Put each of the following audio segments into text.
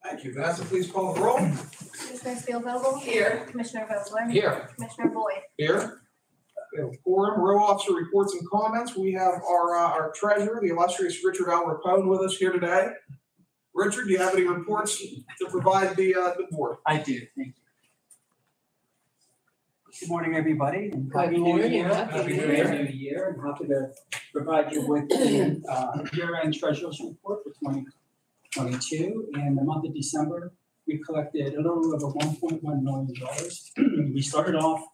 Thank you. Vanessa, please call the roll. Commissioner Steelvogel? Here. Commissioner Vogler? Here. Commissioner Boyd? Here. We have quorum, row officer reports and comments. We have our treasurer, the illustrious Richard L. Rapone, with us here today. Richard, do you have any reports to provide the board? I do, thank you. Good morning, everybody. And Good morning. Happy New Year. I'm happy to provide you with the year-end treasurer's report for 2022. And the month of December, we collected a little over $1.1 million. We started off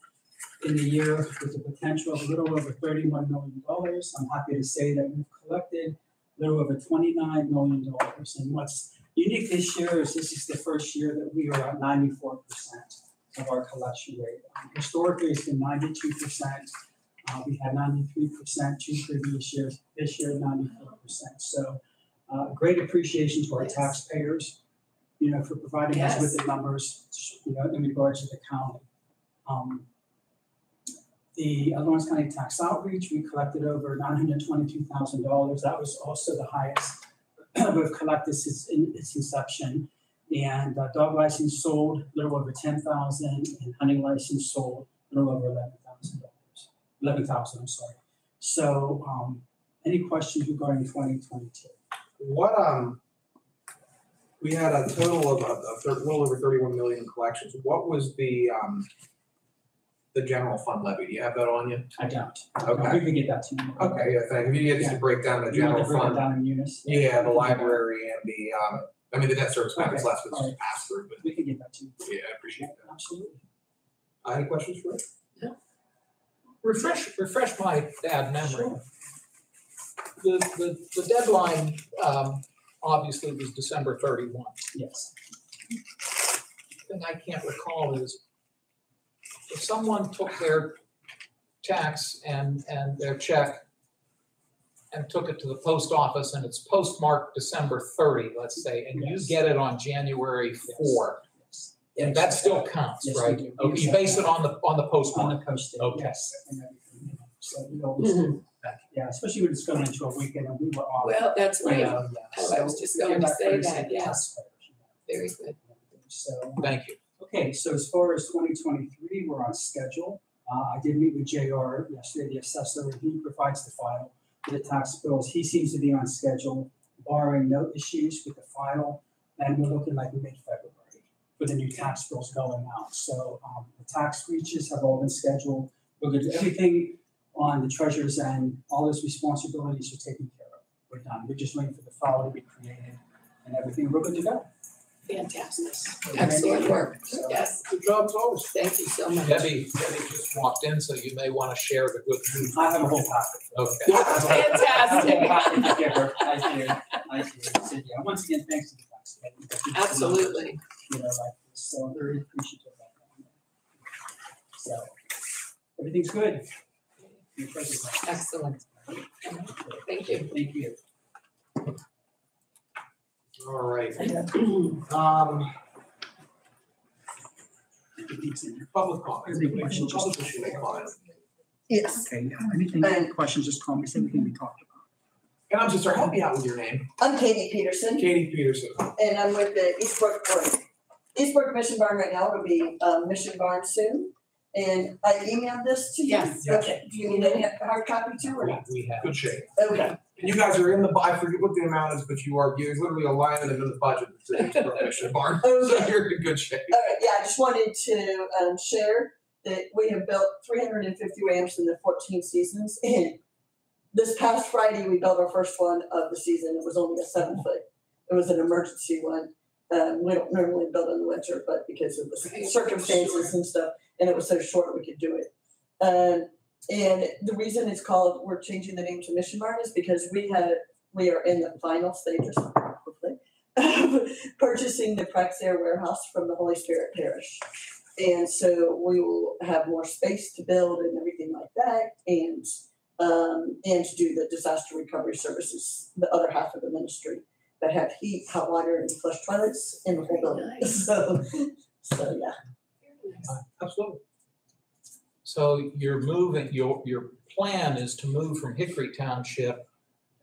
in the year with a potential of a little over $31 million. I'm happy to say that we've collected a little over $29 million. And what's unique this year is this is the first year that we are at 94% of our collection rate. Historically, it's been 92%. We had 93% 2 previous years. This year, 94%. So great appreciation to our taxpayers, for providing us with the numbers, in regards to the county. The Lawrence County Tax Outreach, we collected over $922,000. That was also the highest we've collected since its inception. And dog license sold a little over $10,000, and hunting license sold a little over $11,000. I'm sorry. So, any questions regarding 2022? What we had a total of a little over 31 million in collections. What was the general fund levy? Do you have that on you? I don't. Okay. We can get that to you. Okay, yeah, thank you. You get to break down the general fund. Down in units. Yeah, the library and the debt service payments left, which is passed through, but we can get that to you. yeah, I appreciate that. Absolutely. Any questions for it? Yeah. Refresh my bad memory. Sure. The deadline obviously was December 31. Yes. The thing I can't recall is if someone took their tax and their check and took it to the post office and it's postmarked December 30, let's say, and you get it on January 4, and that still counts, right? We do. Okay, you base it on the postmark. On the post date, Okay. yes. And everything, So we always do. Yeah, especially when it's going into a weekend and we were off. Well, that's right. Yeah. I was just going to say that, yes. Very good. So, Thank you. okay, so as far as 2023, we're on schedule. I did meet with JR yesterday, the assessor. He provides the file for the tax bills. He seems to be on schedule, barring no issues with the file. And we're looking like mid-February for the new tax bills going out. So the tax reaches have all been scheduled. We're going to do everything on the treasurer's end. All those responsibilities are taken care of. We're done. We're just waiting for the file to be created and everything. We're good to go. Fantastic. Excellent work. So, Yes. Good job as always. Thank you so much. Debbie just walked in, so you may want to share the good news. I have a whole packet. Okay. Fantastic. I do. So, yeah, once again, thanks to the tax. Absolutely. So I'm very appreciative of that. So everything's good. Excellent. Thank you. Thank you. All right. Public comment. Any questions? Public may comment. Yes, Okay, yeah. Any questions, just call me, say anything we talked about. And I'm just sorry, help me out with your name. I'm Katie Peterson, Katie Peterson. and I'm with the Eastbrook Mission Barn right now. It'll be Mission Barn soon. And I emailed this to you. Yes. Okay, do you need a hard copy too, or not? We have. Good shape. Okay, And you guys are in the, I forget what the amount is, but there's literally a line item in the budget that says Mission Barn. So Okay. you're in good shape. all right, yeah, I just wanted to share that we have built 350 ramps in the 14 seasons. And this past Friday, we built our first one of the season. It was only a 7-foot. It was an emergency one. We don't normally build in the winter, but because of the circumstances and stuff, and it was so short, we could do it. And the reason it's called, we're changing the name to Mission Barn is because we are in the final stages, hopefully, of purchasing the Praxair warehouse from the Holy Spirit Parish. And so we will have more space to build and everything like that, and to do the disaster recovery services, the other half of the ministry that have heat, hot water, and flush toilets in the whole building. Nice. So yeah. Absolutely. So you're moving, your plan is to move from Hickory Township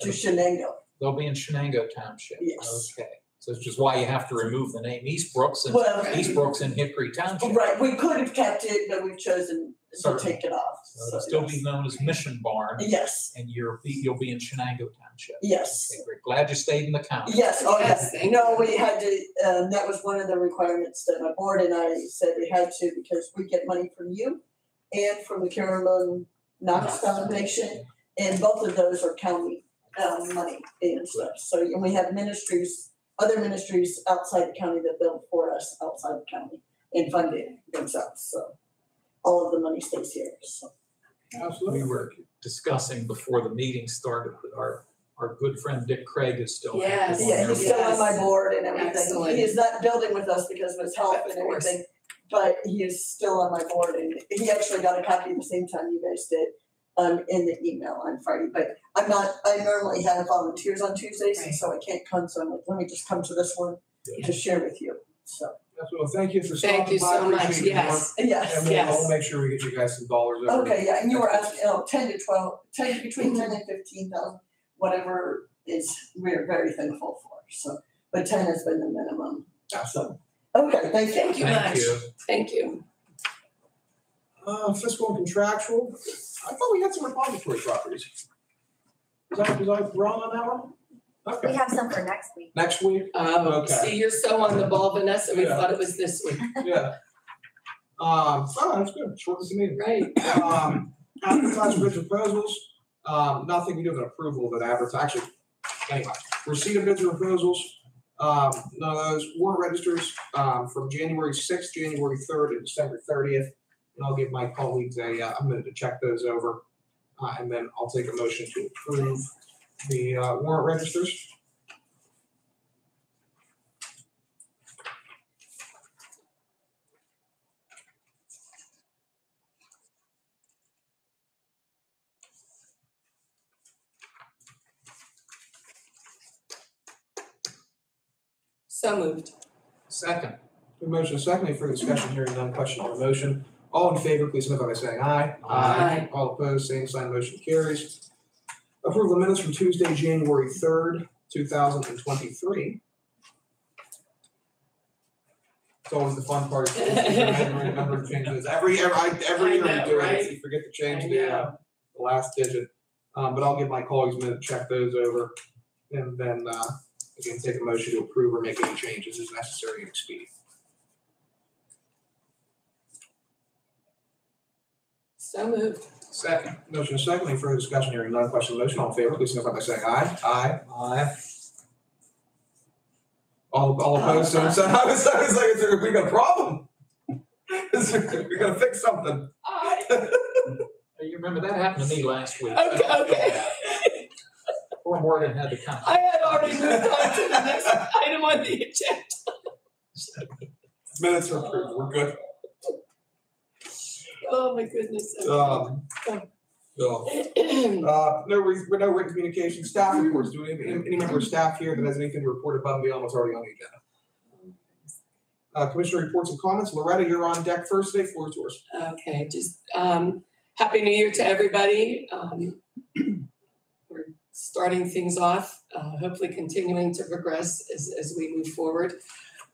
to Shenango. They'll be in Shenango Township. Yes. Okay, so it's just why you have to remove the name Eastbrook's, and Well, Eastbrook's in Hickory Township. right, we could have kept it, but we've chosen to Certainly. take it off. So it'll still yes. be known as Mission Barn, Yes, and you'll be in Shenango Township. yes. Okay, great. Glad you stayed in the county. Yes, oh Yes, yes, thank no, we had to, that was one of the requirements that my board and I said we had to, because we get money from you and from the Carolyn Knox Foundation, and both of those are county, money and stuff. So, and we have ministries, other ministries outside the county that build for us outside the county and fund it themselves, so all of the money stays here, so. Absolutely. We were discussing before the meeting started that our good friend Dick Craig is still. Yes. Yeah, he's still on my Yes. board and everything. Excellent. He is not building with us because of his health Of and course. everything, but he is still on my board, and he actually got a copy at the same time you guys did, in the email on Friday, but I normally have volunteers on Tuesdays, and Right. so I can't come, so I'm like, let me just come to this one to share with you, so, Well, thank you for stopping by. Thank you so much, Appreciate your work. yes. yes. And we'll make sure we get you guys some dollars over. Okay, yeah, and you were asking, 10 to 12, between 10 and 15,000, whatever is, we're very thankful for, so, but 10 has been the minimum. Absolutely. Okay, thank you. Thank you Thank much. you. Thank you. Fiscal and contractual, I thought we had some repository properties. Was I wrong on that one? We Okay, have some for next week. next week, Oh, Okay. see, you're so on the ball, Vanessa, we Yeah. thought it was this week. yeah. That's good, short as a meeting. Right. Advertise bid proposals, nothing, we do have an approval of an actually, anyway, receipt of bids and proposals, none of those, warrant registers, from January 6th, January 3rd, and December 30th. And I'll give my colleagues a minute to check those over, and then I'll take a motion to approve the warrant registers. So moved. Second. The motion is second, any further discussion, hearing none, question on the motion. All in favor, please signify by saying aye. Aye. All opposed, same sign, motion carries. Approve the minutes from Tuesday, January 3rd, 2023. It's always the fun part, is remember to change this. Every year I we know, do right? it, you forget to change I the know. last digit. But I'll give my colleagues a minute to check those over, and then again, take a motion to approve or make any changes as necessary and expedient. So moved. Second. Motion is second, any further discussion, hearing none, question on the motion, all in favor, please signify by saying aye. Aye. Aye. All opposed, same sign. I was like, we got a problem. We gotta fix something. You remember that happened to me last week. Okay. Poor Morgan had to come. I had already moved on to the next item on the agenda. Minutes are approved, we're good. Oh, my goodness. No written communication, staff reports, do we have any member of staff here that has anything to report above and beyond what's already on the agenda? Commissioner reports and comments, Loretta, you're on deck first today, floor is yours. Okay, just Happy New Year to everybody. We're starting things off, hopefully continuing to progress as we move forward.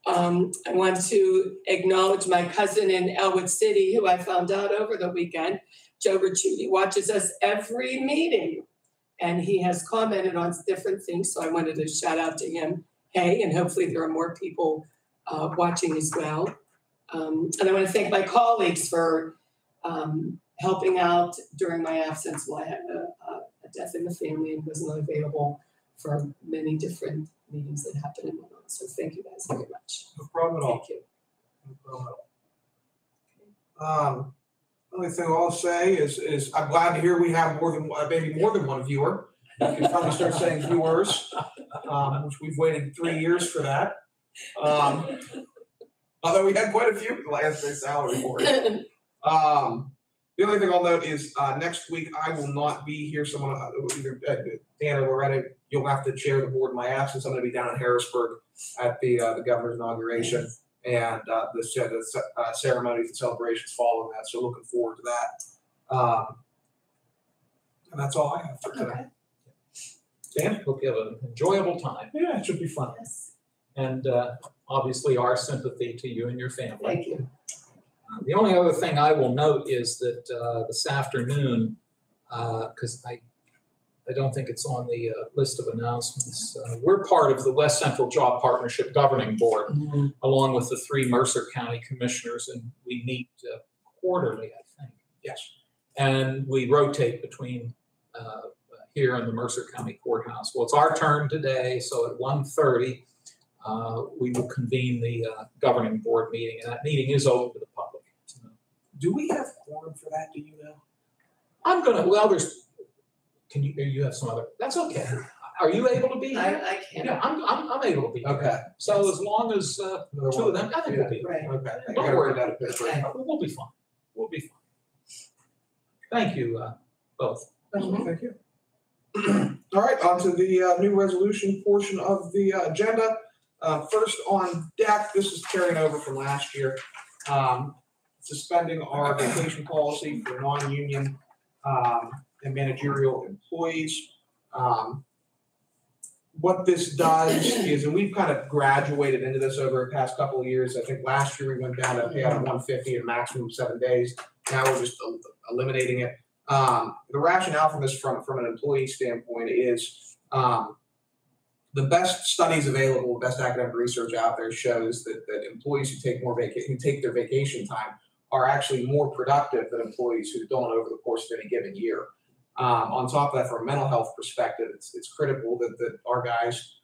I want to acknowledge my cousin in Elwood City, who I found out over the weekend. Joe Ricciuti watches us every meeting, and he has commented on different things, so I wanted to shout out to him. Hey, and hopefully there are more people watching as well. And I want to thank my colleagues for helping out during my absence while I had a death in the family and was not available for many different meetings that happened in my life. So thank you guys very much. No problem at all. Thank you. No problem at all. The only thing I'll say is I'm glad to hear we have maybe more than one viewer. We can finally start saying viewers, which we've waited 3 years for that. Although we had quite a few last day's salary report. The only thing I'll note is next week I will not be here. Someone, either Dan or Loretta, you'll have to chair the board in my absence. I'm going to be down in Harrisburg at the governor's inauguration and the ceremonies and celebrations following that. So looking forward to that. And that's all I have for today. Dan, hope you have an enjoyable time. Yeah, it should be fun. Yes. And obviously our sympathy to you and your family. Thank you. The only other thing I will note is that this afternoon, because I don't think it's on the list of announcements, we're part of the West Central Job Partnership Governing Board, along with the 3 Mercer County Commissioners, and we meet quarterly, I think. Yes. And we rotate between here in the Mercer County Courthouse. Well, it's our turn today, so at 1:30, we will convene the governing board meeting, and that meeting is open to the public. Do we have quorum for that? Do you know? You have some other, that's okay. Are you able to be here? I can. Yeah, I'm able to be here. Okay. So as long as 2 of them, I think we'll be here. Right. Okay. I Don't gotta worry write that a bit. Okay. We'll be fine. We'll be fine. Thank you, both. Thank you. All right, on to the new resolution portion of the agenda. First on deck, this is carrying over from last year. Suspending our vacation policy for non-union and managerial employees. What this does is, and we've kind of graduated into this over the past couple of years. I think last year we went down to pay out of 150 and maximum 7 days. Now we're just eliminating it. The rationale from this, from an employee standpoint, is the best studies available, the best academic research out there shows that employees who take their vacation time are actually more productive than employees who don't over the course of any given year. On top of that, from a mental health perspective, it's critical that our guys,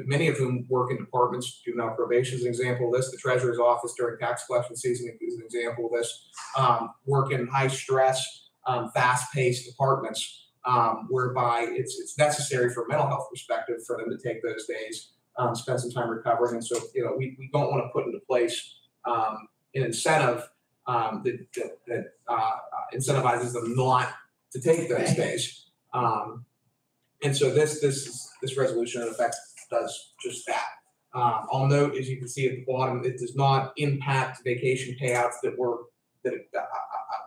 many of whom work in departments, juvenile probation is an example of this, the treasurer's office during tax collection season is an example of this, work in high stress, fast-paced departments, whereby it's necessary from a mental health perspective for them to take those days, spend some time recovering. And so, we don't want to put into place an incentive that incentivizes them not to take those days. And so this resolution in effect does just that. I'll note, as you can see at the bottom, it does not impact vacation payouts that were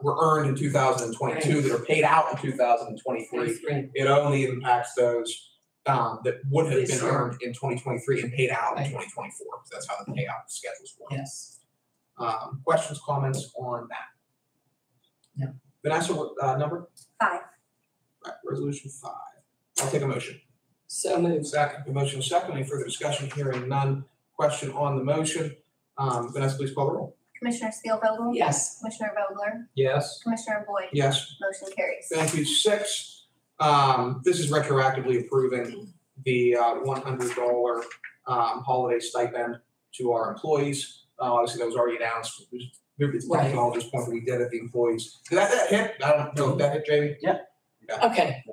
earned in 2022 that are paid out in 2023. It only impacts those that would have been earned in 2023 and paid out in 2024. So that's how the payout schedules work. Yes. Questions, comments on that? No. Vanessa, what number? 5. Right, resolution 5. I'll take a motion. So moved. Second. The motion is second. Any further discussion? Hearing none. Question on the motion. Vanessa, please call the roll. Commissioner Spielvogel? Yes. Commissioner Vogler? Yes. Commissioner Boyd? Yes. Motion carries. Thank you. 6. This is retroactively approving the $100 holiday stipend to our employees. Obviously, that was already announced. It's Right. all just point that we did it, the employees. Did that hit? I don't know if that hit, Jamie. Okay.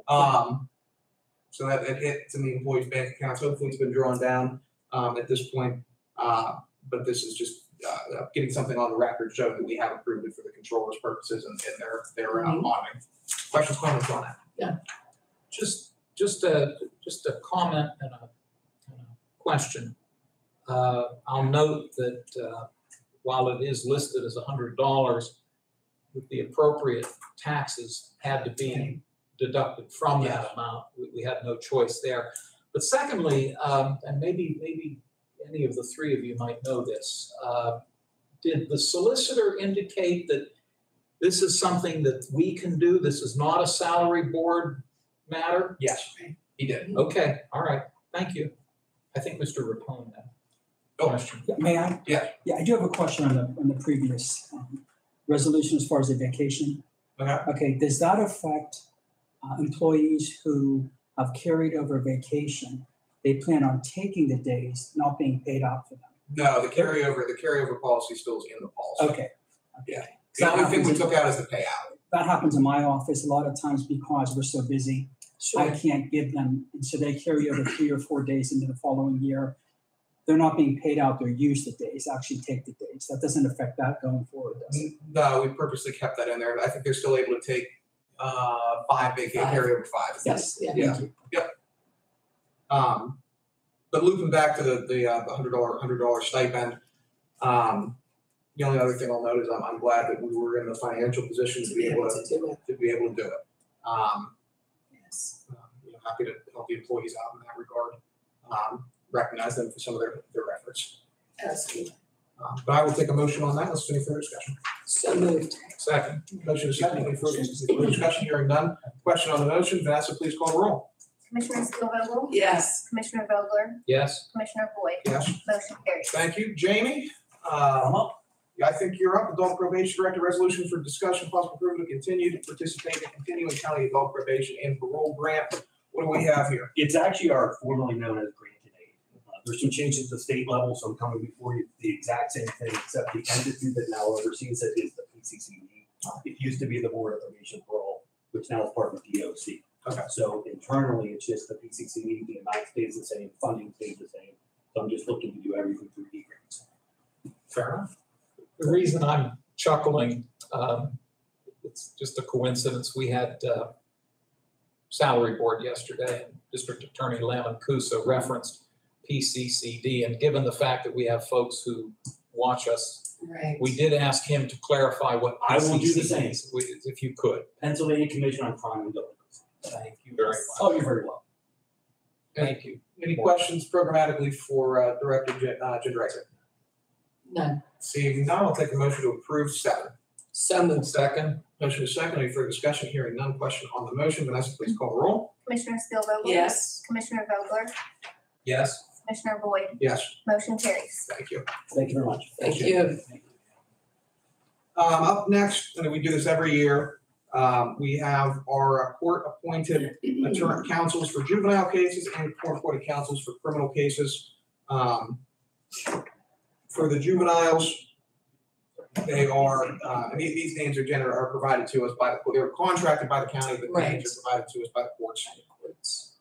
So that hit in the employees' bank accounts. Hopefully, it's been drawn down at this point. But this is just getting something on the record showing that we have approved it for the controller's purposes and their auditing. Questions, comments on that? Yeah. Just a comment and a question. I'll note that while it is listed as $100, with the appropriate taxes had to be deducted from that amount. We had no choice there. But secondly, and maybe any of the 3 of you might know this, did the solicitor indicate that this is something that we can do? This is not a salary board matter? Yes, he did. Okay, all right, thank you. I think Mr. Rapone had a question. Yeah, may I? Yeah. Yeah, I do have a question on the previous resolution as far as the vacation. Okay. Okay, does that affect employees who have carried over vacation? They plan on taking the days, not being paid out for them. No, the carryover policy still is in the policy. Okay. Yeah. The only thing we took out is the payout. That happens in my office a lot of times because we're so busy. I can't give them, and so they carry over 3 or 4 days into the following year. They're not being paid out, they're used the days, actually take the days. That doesn't affect that going forward, does it? No, we purposely kept that in there. I think they're still able to take 5 vacation, carryover 5. Yes, yeah. Yeah. Thank you. Yep. But looping back to the $100 stipend, the only other thing I'll note is I'm glad that we were in the financial position to be able to do it. Yes. happy to help the employees out in that regard. Recognize them for some of their efforts. Absolutely. But I will take a motion on that. Let's do any further discussion. So moved. Second. Motion is second. Any further discussion? Hearing none. Question on the motion. Vanessa, please call the roll. Commissioner Steelvogel? Yes. Commissioner Vogler? Yes. Commissioner Boyd? Yes. Motion carries. Thank you. Jamie? Yeah, I think you're up. Adult Probation Director Resolution for discussion, possible approval to continue to participate in the continuing county adult probation and parole grant. What do we have here? It's actually our formerly known as granted aid. There's some changes at the state level, so I'm coming before you, the exact same thing, except the entity that now oversees it is the PCCD. It used to be the Board of Probation and Parole, which now is part of the DOC. Okay. So internally, it's just the PCCD, the amount stays the same, funding stays the same. So I'm just looking to do everything through e-grants. Fair enough. The reason I'm chuckling, it's just a coincidence. We had salary board yesterday, and District Attorney Lamon Kusa referenced PCCD, and given the fact that we have folks who watch us, Right. we did ask him to clarify what I will do the PCCD is, if you could. Pennsylvania Commission on Crime and Delinquency. Thank you very much. Oh, you're very welcome. Thank you. Any questions programmatically for Director Ginger Isaac? None. Seeing none, I'll take a motion to approve 7. So moved. Second. Motion is second. Any further discussion? Hearing none. Question on the motion. Vanessa, please call the roll. Commissioner Steelvogel? Yes. Commissioner Vogler? Yes. Commissioner Boyd? Yes. Motion carries. Thank you. Thank you very much. Thank you. Up next, and we do this every year, we have our court-appointed attorney counsels for juvenile cases and court-appointed counsels for criminal cases. For the juveniles, they are, and these names are provided to us by the, they're contracted by the county, but the names are provided to us by the courts.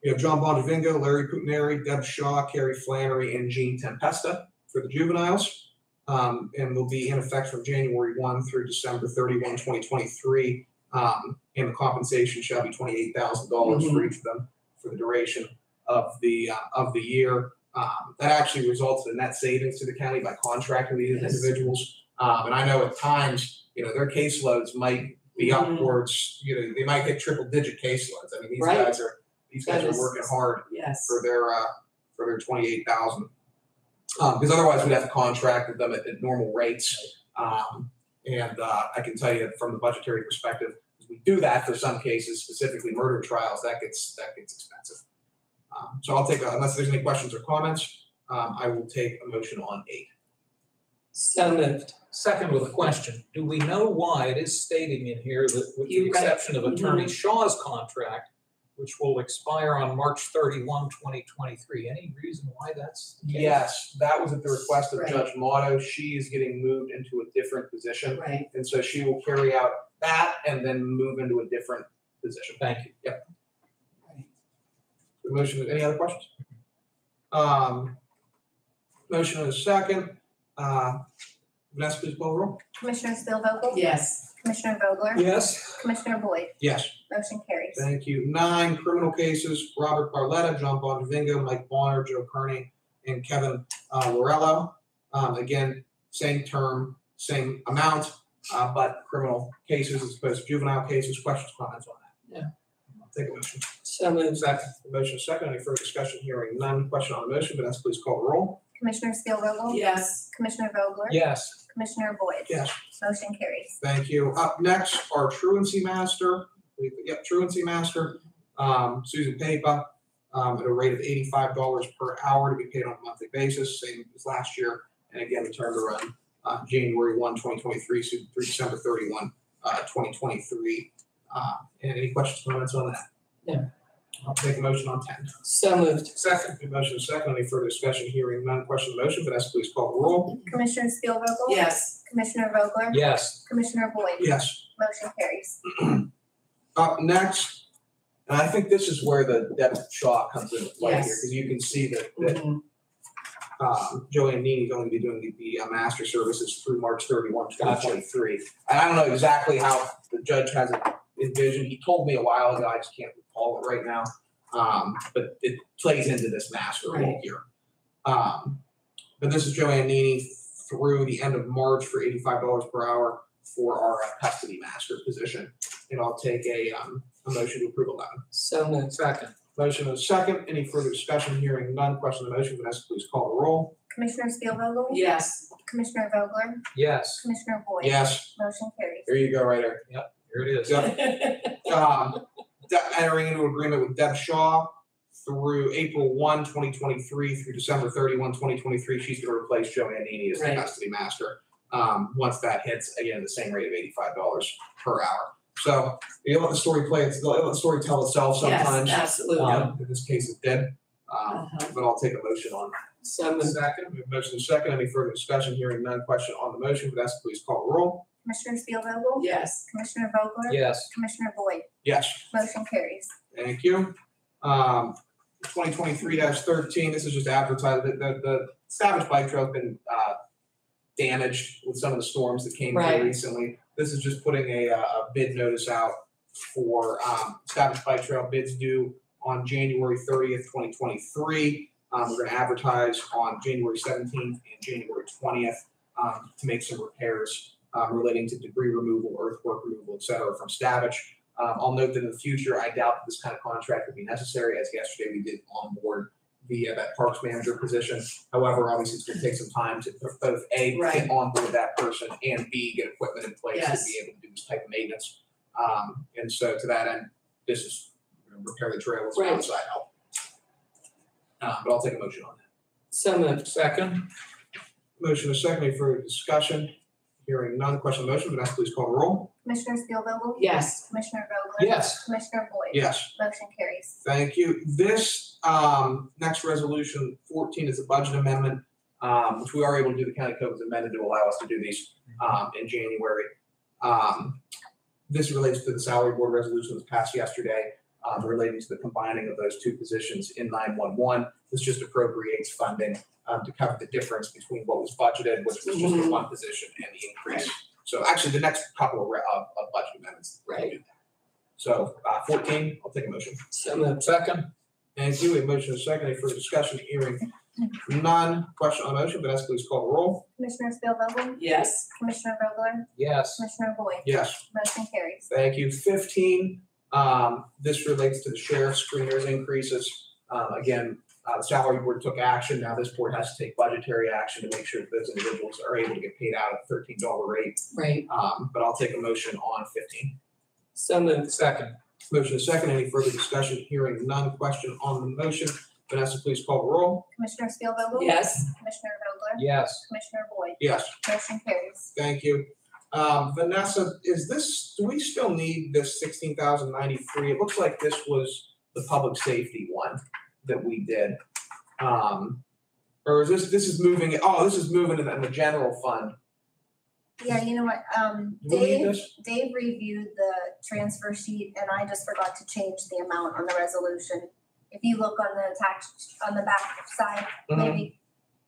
We have John Bondavingo, Larry Putineri, Deb Shaw, Carrie Flannery, and Jean Tempesta for the juveniles. And will be in effect from January 1 through December 31, 2023. And the compensation shall be $28,000 for each of them for the duration of the year. That actually results in net savings to the county by contracting these individuals. And I know at times, their caseloads might be upwards, they might hit triple-digit caseloads. I mean, these guys are working hard for their 28,000. Because otherwise we'd have to contract with them at normal rates. And I can tell you from the budgetary perspective, we do that for some cases, specifically murder trials, that gets expensive. So I'll take, unless there's any questions or comments, I will take a motion on 8. So moved. Second with a question. Do we know why it is stating in here that with the You read it. exception of Attorney Shaw's contract, which will expire on March 31, 2023, any reason why that's the case? Yes, that was at the request of Right. Judge Motto. She is getting moved into a different position. Right. And so she will carry out that and then move into a different position. Thank you. Yep. Right. The motion, any other questions? Motion and a second. Vanessa, please call the roll. Commissioner Steelvogel? Yes. Commissioner Vogler? Yes. Commissioner Boyd? Yes. Motion carries. Thank you. 9 criminal cases, Robert Barletta, John Bondavingo, Mike Bonner, Joe Kearney, and Kevin Lorello. Again, same term, same amount, but criminal cases as opposed to juvenile cases. Questions, comments on that? No. I'll take a motion. So moved. Second. The motion is second. Any further discussion? Hearing none. Question on the motion. Vanessa, please call the roll. Commissioner Steelvogel? Yes. Commissioner Vogler? Yes. Commissioner Boyd? Yes. Motion carries. Thank you. Up next, our truancy master. Truancy master, Susan Papa, at a rate of $85 per hour to be paid on a monthly basis, same as last year. And again, the term to run January 1, 2023 through December 31, 2023. And any questions, comments on that? No. I'll take a motion on 10. So moved. Second. The motion is second. Any further discussion? Hearing none. Question on the motion. Vanessa, please call the roll. Commissioner Steelvogel? Yes. Commissioner Vogler? Yes. Commissioner Boyd? Yes. Motion carries. Up next, and I think this is where the Deb Shaw comes into play here, Yes. because you can see that Mhm. Joanne Nini's going to be doing the master services through March 31, 2023. And I don't know exactly how the judge has it envisioned. He told me a while ago, I just can't recall it right now. But it plays into this master role Right. here. But this is Joanne Nini through the end of March for $85 per hour for our custody master position. And I'll take a a motion to approve 11? So moved. Second. Motion is second. Any further discussion? Hearing none. Question on the motion. Vanessa, please call the roll. Commissioner Spielvogel? Yes. Commissioner Vogler? Yes. Commissioner Boyd? Yes. Motion carries. There you go, right there. Here it is. Entering into agreement with Deb Shaw through April 1, 2023 through December 31, 2023. She's going to replace Joe Nannini as the Right. custody master. Once that hits, again, the same rate of $85 per hour. So you let the story let the story tell itself sometimes. Yes, absolutely. In this case, it did. But I'll take a motion on So moved. second. We have motion is second. Any further discussion? Hearing none. Question on the motion. Vanessa, please call the roll. Commissioner Spielvogel? Yes. Commissioner Vogler? Yes. Commissioner Boyd? Yes. Motion carries. Thank you. 2023-13, this is just advertised, the Savage Bike Trail has been damaged with some of the storms that came Right. through recently. This is just putting a bid notice out for Savage Bike Trail, bids due on January 30th, 2023. We're gonna advertise on January 17th and January 20th to make some repairs relating to debris removal, earthwork removal, et cetera, from Savage. I'll note that in the future, I doubt that this kind of contract would be necessary, as yesterday we did onboard that parks manager position. However, obviously, it's gonna take some time to both A, Right. get onboard that person, and B, get equipment in place Yes. to be able to do this type of maintenance. And so to that end, this is repair the trails, Right. outside help. But I'll take a motion on that. So moved. Second. Motion is second. Any further discussion? Hearing none. Question on the motion. Vanessa, please call the roll. Commissioner Spielvogel? Yes. Commissioner Vogler? Yes. Commissioner Boyd? Yes. Motion carries. Thank you. This next resolution 14 is a budget amendment, which we are able to do. The county code was amended to allow us to do these in January. This relates to the salary board resolution that was passed yesterday relating to the combining of those two positions in 911. This just appropriates funding to cover the difference between what was budgeted, which was just the one position, and the increase. So actually, the next couple of budget amendments will do that. So 14, I'll take a motion. So moved. Second. Thank you. A motion is second. Any further discussion? Hearing none. Question on the motion. Vanessa, please call the roll. Commissioner Spielvogel? Yes. Commissioner Vogler? Yes. Commissioner Boyd? Yes. Motion carries. Thank you. 15, this relates to the sheriff's screeners increases. Again, the salary board took action. Now this board has to take budgetary action to make sure that those individuals are able to get paid out at a $13 rate. Right. But I'll take a motion on 15. So moved. Second. Motion is second. Any further discussion? Hearing none. Question on the motion. Vanessa, please call the roll. Commissioner Spielvogel? Yes. Commissioner Vogler? Yes. Commissioner Boyd? Yes. Motion carries. Thank you. Vanessa, do we still need this 16,093? It looks like this was the public safety one that we did. Or is this is moving, this is moving in the general fund. Yeah, you know what, Do we need this? Dave reviewed the transfer sheet and I just forgot to change the amount on the resolution. If you look on the on the back side, maybe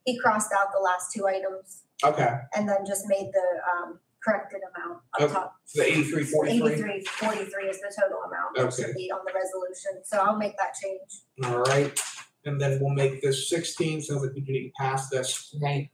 he crossed out the last two items Okay, and then just made the corrected amount up Okay. top. so the 8343. 8343 is the total amount that Okay. should be on the resolution, so I'll make that change. All right, and then we'll make this 16, sounds like we can get past this. Right.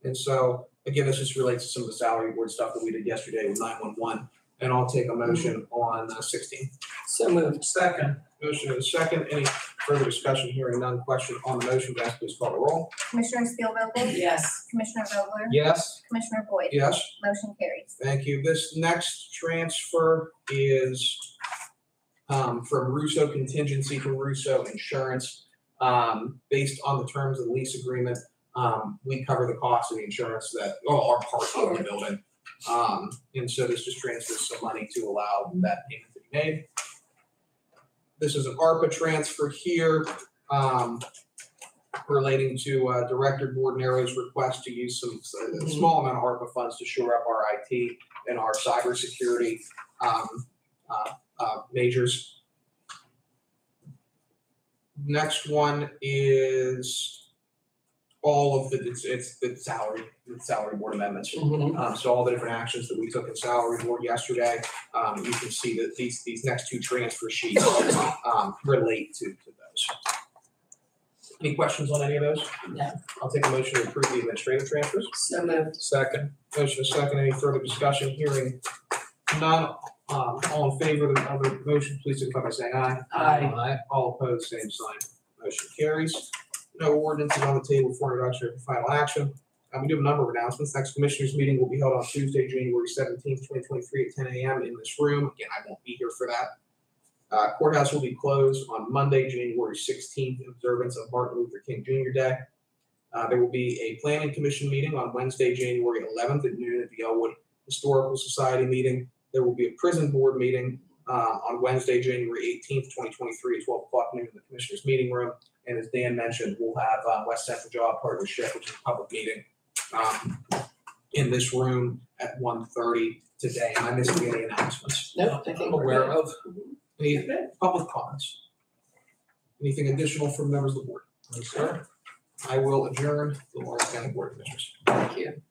And so, again, this just relates to some of the salary board stuff that we did yesterday with 911. And I'll take a motion on 16. So moved. Second. Motion is second. Any further discussion? Hearing none. Question on the motion. Vanessa, please call the roll. Commissioner Spielvogel? Yes. Commissioner Vogler? Yes. Commissioner Boyd? Yes. Motion carries. Thank you. This next transfer is from Russo Contingency to Russo Insurance. Based on the terms of the lease agreement, we cover the cost of the insurance that, our part of the building. And so this just transfers some money to allow that payment to be made. This is an ARPA transfer here, relating to Director Bordnero's request to use a small amount of ARPA funds to shore up our IT and our cybersecurity measures. Next one is all of it's the salary board amendments. So all the different actions that we took in salary board yesterday, you can see that these next two transfer sheets relate to those. Any questions on any of those? No. I'll take a motion to approve the administrative transfers. So moved. Second. Motion is second. Any further discussion? Hearing none. All in favor of the motion, please signify by saying aye. Aye. All opposed, same sign. Motion carries. No ordinances on the table for introduction or final action. We do have a number of announcements. Next commissioners meeting will be held on Tuesday, January 17th, 2023 at 10 a.m. in this room. Again, I won't be here for that. Courthouse will be closed on Monday, January 16th in observance of Martin Luther King Jr. Day. There will be a planning commission meeting on Wednesday, January 11th at noon at the Elwood Historical Society meeting. There will be a prison board meeting on Wednesday, January 18th, 2023 at 12 o'clock noon in the commissioners meeting room. And as Dan mentioned, we'll have West Central Job Partnership, which is a public meeting in this room at 1:30 today. Am I missing any announcements? No, I think I'm we're aware good. of. Any public comments? Anything additional from members of the board? No, sir. I will adjourn the Lawrence County Board of Commissioners. Thank you.